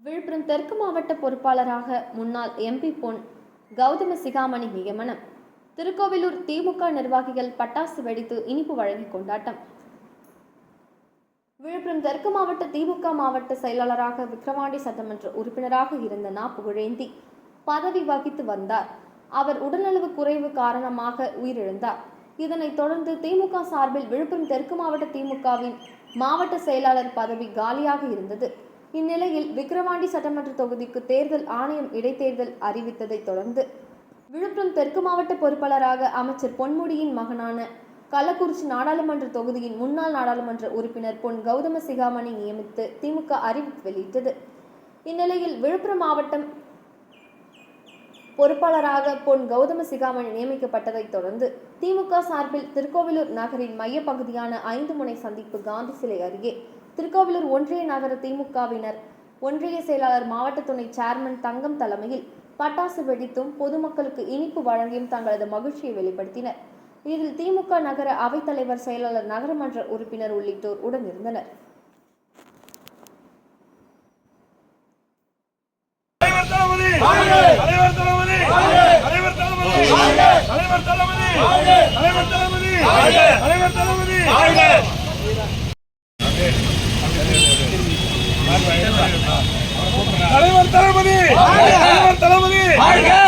விழுப்புரம் தெற்கு மாவட்ட பொறுப்பாளராக முன்னாள் எம்பி பொன் கௌதம சிகாமணி நியமனம். திருக்கோவிலூர் திமுக நிர்வாகிகள் பட்டாசு வெடித்து இனிப்பு வழங்கி கொண்டாட்டம். விழுப்புரம் தெற்கு மாவட்ட திமுக மாவட்ட செயலாளராக விக்கிரவாண்டி சட்டமன்ற உறுப்பினராக இருந்த நா. புகழேந்தி பதவி வகித்து வந்தார். அவர் உடல்நலவு குறைவு காரணமாக உயிரிழந்தார். இதனைத் தொடர்ந்து திமுக சார்பில் விழுப்புரம் தெற்கு மாவட்ட திமுகவின் மாவட்ட செயலாளர் பதவி காலியாக இருந்தது. இந்நிலையில் விக்கிரவாண்டி சட்டமன்ற தொகுதிக்கு தேர்தல் ஆணையம் இடைத்தேர்தல் அறிவித்ததை தொடர்ந்து விழுப்புரம் தெற்கு மாவட்ட பொறுப்பாளராக அமைச்சர் பொன்முடியின் மகனான கள்ளக்குறிச்சி நாடாளுமன்ற தொகுதியின் முன்னாள் நாடாளுமன்ற உறுப்பினர் பொன் கௌதம சிகாமணி நியமித்து திமுக அறிவிப்பு வெளியிட்டது. இந்நிலையில் விழுப்புரம் மாவட்டம் பொறுப்பாளராக பொன் கௌதம சிகாமணி நியமிக்கப்பட்டதை தொடர்ந்து திமுக சார்பில் திருக்கோவிலூர் நகரின் மையப்பகுதியான 5 முனை சந்திப்பு காந்தி சிலை அருகே திருக்கோவிலூர் ஒன்றிய நகர திமுகவினர் ஒன்றிய செயலாளர் மாவட்ட துணை சேர்மன் தங்கம் தலைமையில் பட்டாசு வெடித்தும் பொதுமக்களுக்கு இனிப்பு வழங்கியும் தங்களது மகிழ்ச்சியை வெளிப்படுத்தினர். இதில் திமுக நகர அவைத்தலைவர், செயலாளர், நகரமன்ற உறுப்பினர் உள்ளிட்டோர் உடனிருந்தனர். தலைவர் தளபதி, தலைவர் தளபதி,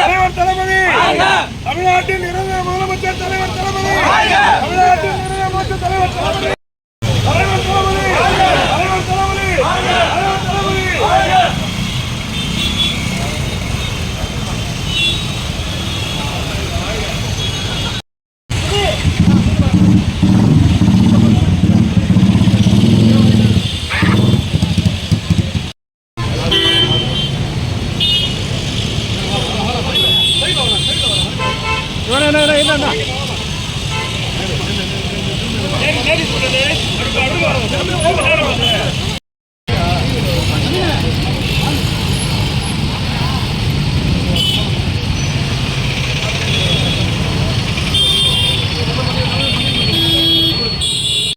தலைவர் தளபதி, தமிழ்நாட்டின் இளைஞர் முதலமைச்சர் தலைவர் தளபதி, தமிழ்நாட்டின் இளைஞர் முதலமைச்சர் தலைவர் தளபதி, தலைவர் தளபதி, தலைவர் தளபதி, தலைவர் தளபதி. No.